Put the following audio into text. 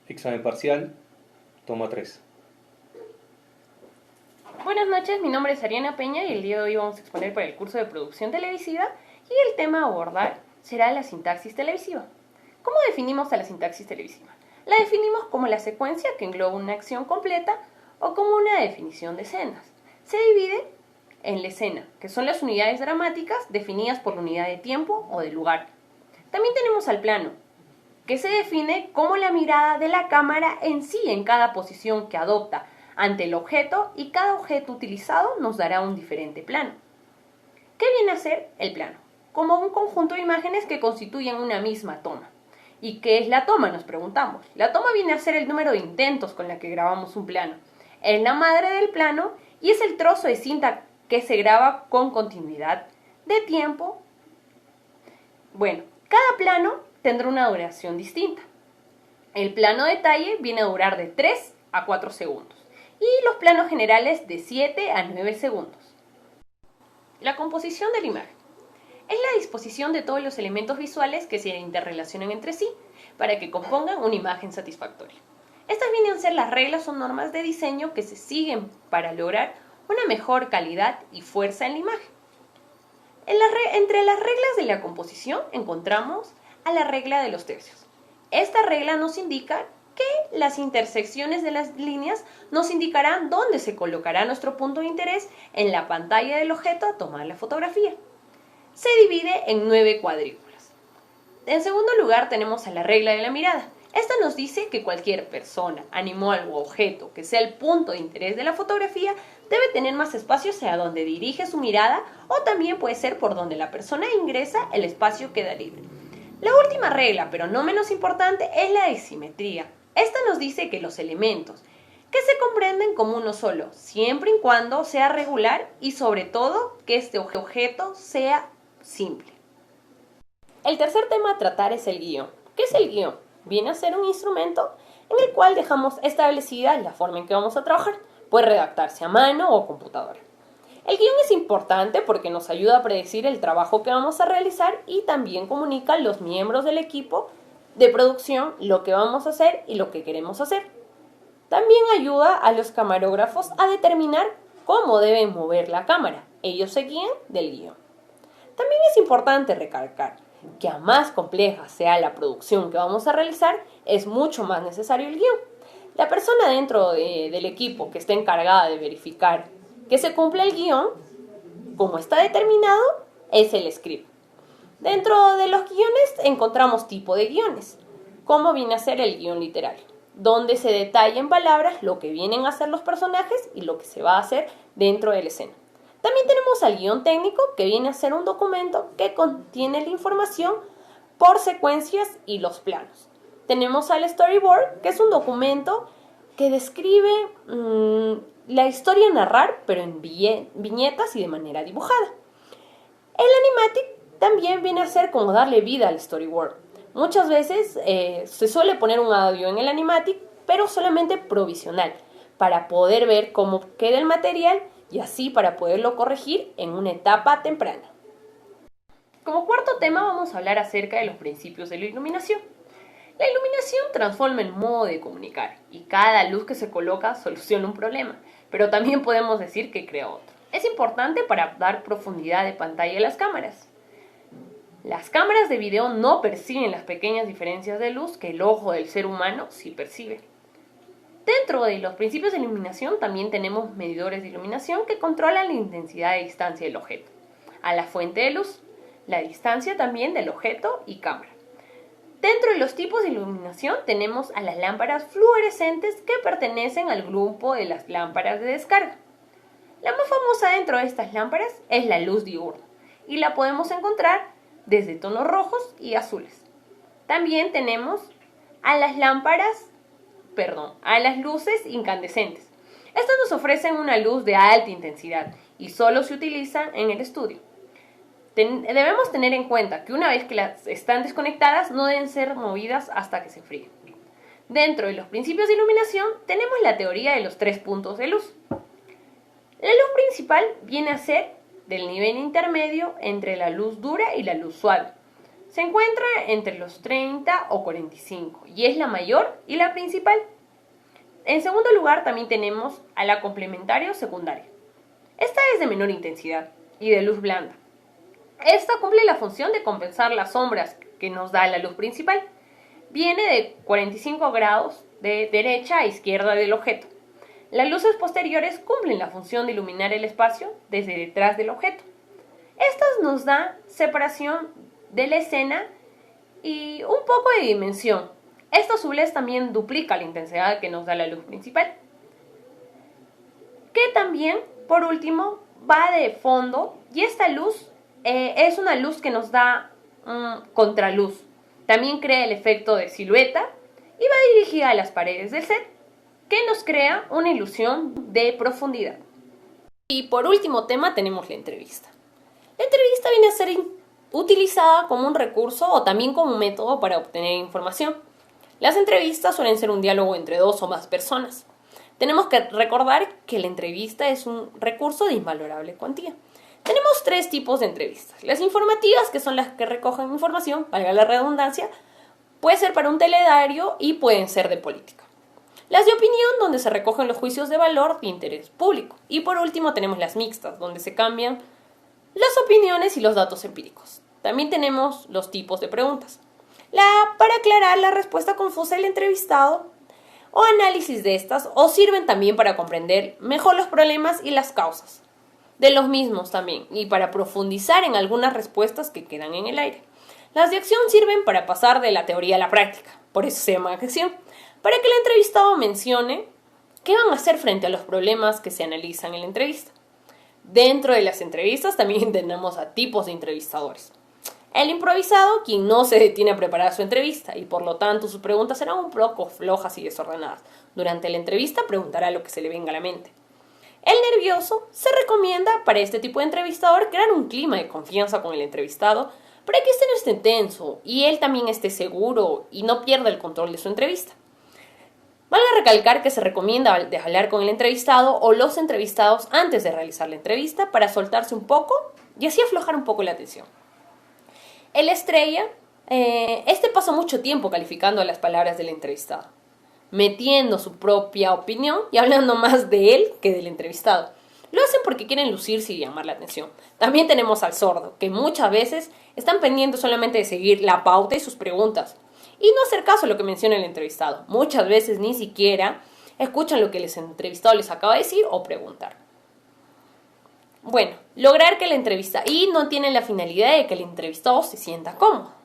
Examen parcial, toma 3. Buenas noches, mi nombre es Ariana Peña y el día de hoy vamos a exponer para el curso de producción televisiva y el tema a abordar será la sintaxis televisiva. ¿Cómo definimos a la sintaxis televisiva? La definimos como la secuencia que engloba una acción completa o como una definición de escenas. Se divide en la escena, que son las unidades dramáticas definidas por la unidad de tiempo o de lugar. También tenemos al plano, que se define como la mirada de la cámara en sí en cada posición que adopta ante el objeto y cada objeto utilizado nos dará un diferente plano. ¿Qué viene a ser el plano? Como un conjunto de imágenes que constituyen una misma toma. ¿Y qué es la toma? Nos preguntamos. La toma viene a ser el número de intentos con la que grabamos un plano. Es la madre del plano y es el trozo de cinta que se graba con continuidad de tiempo. Bueno, cada plano tendrá una duración distinta. El plano detalle viene a durar de 3 a 4 segundos y los planos generales de 7 a 9 segundos. La composición de la imagen es la disposición de todos los elementos visuales que se interrelacionan entre sí para que compongan una imagen satisfactoria. Estas vienen a ser las reglas o normas de diseño que se siguen para lograr una mejor calidad y fuerza en la imagen. Entre las reglas de la composición encontramos a la regla de los tercios. Esta regla nos indica que las intersecciones de las líneas nos indicarán dónde se colocará nuestro punto de interés en la pantalla del objeto a tomar la fotografía. Se divide en 9 cuadrículas. En segundo lugar tenemos a la regla de la mirada. Esta nos dice que cualquier persona, animal u objeto que sea el punto de interés de la fotografía debe tener más espacio hacia donde dirige su mirada o también puede ser por donde la persona ingresa, el espacio queda libre. La última regla, pero no menos importante, es la de simetría. Esta nos dice que los elementos que se comprenden como uno solo, siempre y cuando sea regular y sobre todo que este objeto sea simple. El tercer tema a tratar es el guión. ¿Qué es el guión? Viene a ser un instrumento en el cual dejamos establecida la forma en que vamos a trabajar. Puede redactarse a mano o computadora. El guión es importante porque nos ayuda a predecir el trabajo que vamos a realizar y también comunica a los miembros del equipo de producción lo que vamos a hacer y lo que queremos hacer. También ayuda a los camarógrafos a determinar cómo deben mover la cámara. Ellos se guían del guión. También es importante recalcar que a más compleja sea la producción que vamos a realizar, es mucho más necesario el guión. La persona dentro del equipo que esté encargada de verificar que se cumpla el guión, como está determinado, es el script. Dentro de los guiones encontramos tipo de guiones, como viene a ser el guión literario, donde se detalla en palabras lo que vienen a ser los personajes y lo que se va a hacer dentro de la escena. También tenemos al guión técnico, que viene a ser un documento que contiene la información por secuencias y los planos. Tenemos al storyboard, que es un documento que describe la historia a narrar, pero en viñetas y de manera dibujada. El animatic también viene a ser como darle vida al storyboard. Muchas veces se suele poner un audio en el animatic, pero solamente provisional, para poder ver cómo queda el material y así para poderlo corregir en una etapa temprana. Como cuarto tema vamos a hablar acerca de los principios de la iluminación. La iluminación transforma el modo de comunicar y cada luz que se coloca soluciona un problema, pero también podemos decir que crea otro. Es importante para dar profundidad de pantalla a las cámaras. Las cámaras de video no perciben las pequeñas diferencias de luz que el ojo del ser humano sí percibe. Dentro de los principios de iluminación también tenemos medidores de iluminación que controlan la intensidad de distancia del objeto, a la fuente de luz, la distancia también del objeto y cámara. Dentro de los tipos de iluminación tenemos a las lámparas fluorescentes que pertenecen al grupo de las lámparas de descarga. La más famosa dentro de estas lámparas es la luz diurna y la podemos encontrar desde tonos rojos y azules. También tenemos a las luces incandescentes. Estas nos ofrecen una luz de alta intensidad y solo se utilizan en el estudio. Debemos tener en cuenta que una vez que las están desconectadas no deben ser movidas hasta que se enfríen. Dentro de los principios de iluminación tenemos la teoría de los 3 puntos de luz. La luz principal viene a ser del nivel intermedio entre la luz dura y la luz suave. Se encuentra entre los 30 o 45 y es la mayor y la principal. En segundo lugar también tenemos a la complementaria o secundaria. Esta es de menor intensidad y de luz blanda. Esta cumple la función de compensar las sombras que nos da la luz principal. Viene de 45 grados de derecha a izquierda del objeto. Las luces posteriores cumplen la función de iluminar el espacio desde detrás del objeto. Estas nos dan separación de la escena y un poco de dimensión. Esto a su vez también duplica la intensidad que nos da la luz principal. Que también, por último, va de fondo y esta luz es una luz que nos da contraluz. También crea el efecto de silueta y va dirigida a las paredes del set, que nos crea una ilusión de profundidad. Y por último tema tenemos la entrevista. La entrevista viene a ser utilizada como un recurso o también como un método para obtener información. Las entrevistas suelen ser un diálogo entre dos o más personas. Tenemos que recordar que la entrevista es un recurso de invalorable cuantía. Tenemos tres tipos de entrevistas. Las informativas, que son las que recogen información, valga la redundancia, puede ser para un telediario y pueden ser de política. Las de opinión, donde se recogen los juicios de valor de interés público. Y por último tenemos las mixtas, donde se cambian las opiniones y los datos empíricos. También tenemos los tipos de preguntas. Para aclarar la respuesta confusa del entrevistado o análisis de estas, o sirven también para comprender mejor los problemas y las causas de los mismos también, y para profundizar en algunas respuestas que quedan en el aire. Las de acción sirven para pasar de la teoría a la práctica, por eso se llama acción, para que el entrevistado mencione qué van a hacer frente a los problemas que se analizan en la entrevista. Dentro de las entrevistas también tenemos a tipos de entrevistadores. El improvisado, quien no se detiene a preparar su entrevista y por lo tanto sus preguntas serán un poco flojas y desordenadas. Durante la entrevista preguntará lo que se le venga a la mente. El nervioso, se recomienda para este tipo de entrevistador crear un clima de confianza con el entrevistado para que éste no esté tenso y él también esté seguro y no pierda el control de su entrevista. Vale recalcar que se recomienda hablar con el entrevistado o los entrevistados antes de realizar la entrevista para soltarse un poco y así aflojar un poco la tensión. El estrella, pasa mucho tiempo calificando las palabras del entrevistado, metiendo su propia opinión y hablando más de él que del entrevistado. Lo hacen porque quieren lucirse y llamar la atención. También tenemos al sordo, que muchas veces están pendientes solamente de seguir la pauta y sus preguntas y no hacer caso a lo que menciona el entrevistado. Muchas veces ni siquiera escuchan lo que el entrevistado les acaba de decir o preguntar. Bueno, lograr que la entrevista y no tiene la finalidad de que el entrevistado se sienta cómodo.